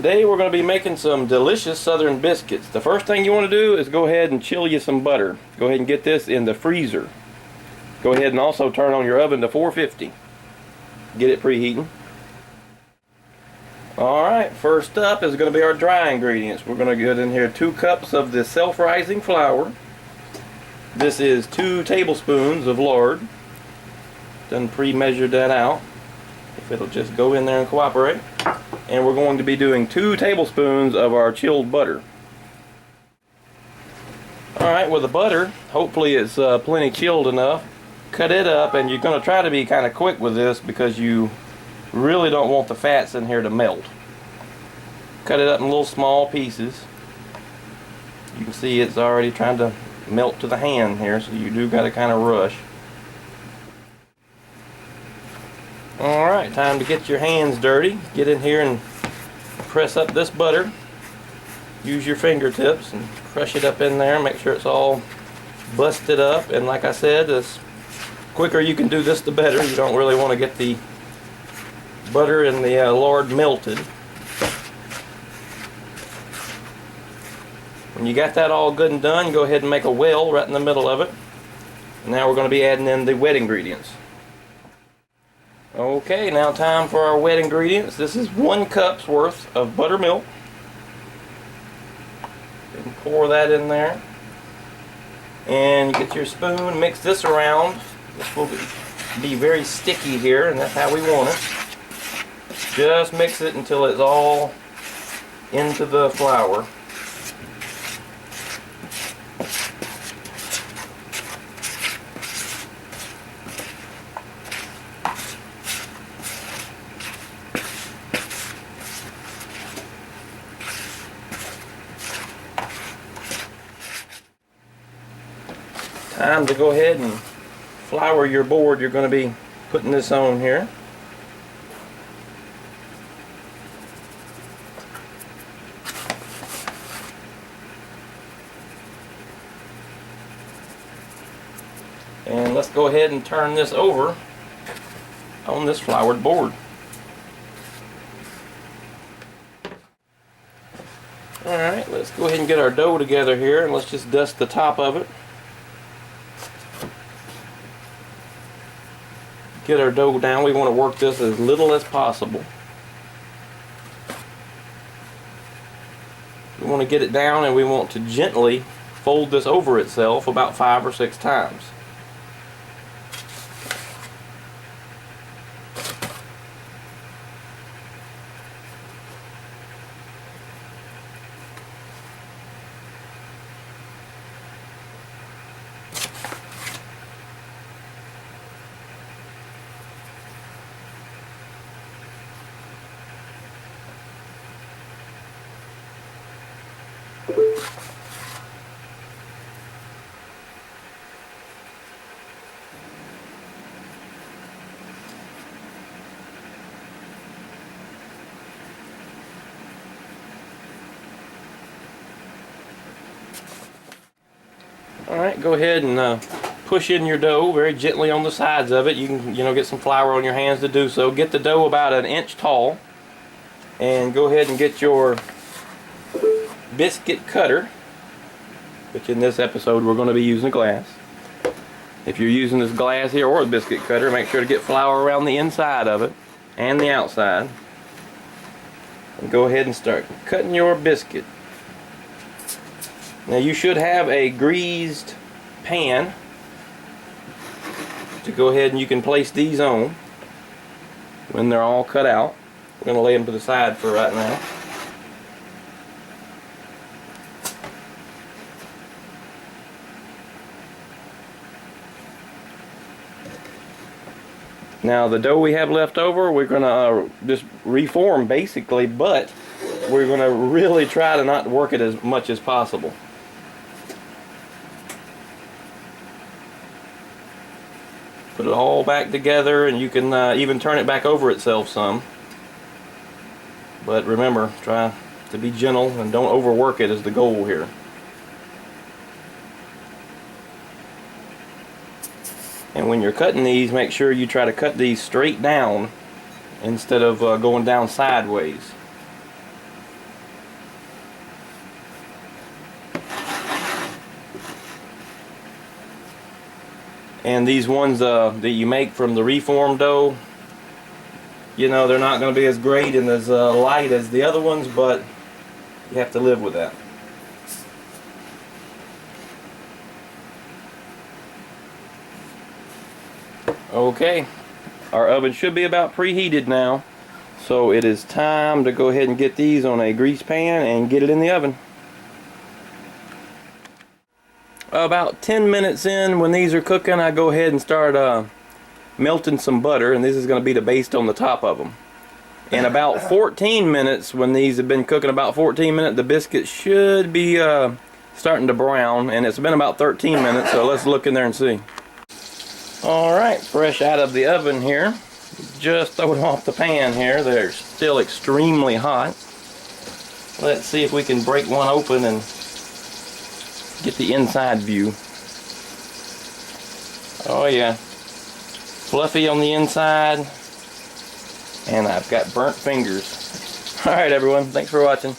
Today we're going to be making some delicious southern biscuits. The first thing you want to do is go ahead and chill you some butter. Go ahead and get this in the freezer. Go ahead and also turn on your oven to 450. Get it preheating. Alright, first up is going to be our dry ingredients. We're going to get in here 2 cups of the self-rising flour. This is 2 tablespoons of lard. Done pre-measured that out. If it'll just go in there and cooperate. And we're going to be doing 2 tablespoons of our chilled butter. Alright, with the butter, hopefully it's plenty chilled enough. Cut it up, and you're going to try to be kind of quick with this because you really don't want the fats in here to melt. Cut it up in little small pieces. You can see it's already trying to melt to the hand here, so you do got to kind of rush. Alright, time to get your hands dirty. Get in here and press up this butter. Use your fingertips and crush it up in there. Make sure it's all busted up. And like I said, the quicker you can do this, the better. You don't really want to get the butter and the lard melted. When you got that all good and done, go ahead and make a well right in the middle of it. And now we're going to be adding in the wet ingredients. Okay, now time for our wet ingredients. This is 1 cup's worth of buttermilk. And pour that in there. And get your spoon, mix this around. This will be very sticky here, and that's how we want it. Just mix it until it's all into the flour. Time to go ahead and flour your board. You're going to be putting this on here. And let's go ahead and turn this over on this floured board. Alright, let's go ahead and get our dough together here, and let's just dust the top of it. Get our dough down. We want to work this as little as possible. We want to get it down, and we want to gently fold this over itself about 5 or 6 times. Alright, go ahead and push in your dough very gently on the sides of it. You can, get some flour on your hands to do so. Get the dough about 1 inch tall, and go ahead and get your biscuit cutter, which in this episode we're going to be using a glass. If you're using this glass here or a biscuit cutter, make sure to get flour around the inside of it and the outside. And go ahead and start cutting your biscuit. Now you should have a greased pan to go ahead and you can place these on when they're all cut out. We're going to lay them to the side for right now. Now the dough we have left over, we're going to just reform basically, but we're going to really try to not work it as much as possible. Put it all back together, and you can even turn it back over itself some. But remember, try to be gentle and don't overwork it is the goal here. And when you're cutting these, make sure you try to cut these straight down instead of going down sideways. And these ones that you make from the reform dough, you know, they're not going to be as great and as light as the other ones, but you have to live with that. Okay, our oven should be about preheated now, so it is time to go ahead and get these on a grease pan and get it in the oven. About 10 minutes in, when these are cooking, I go ahead and start melting some butter, and this is going to be the base on the top of them. In about 14 minutes, when these have been cooking about 14 minutes, the biscuits should be starting to brown, and it's been about 13 minutes, so let's look in there and see. Alright, fresh out of the oven here. Just throw them off the pan here. They're still extremely hot. Let's see if we can break one open and get the inside view. Oh yeah. Fluffy on the inside. And I've got burnt fingers. Alright everyone, thanks for watching.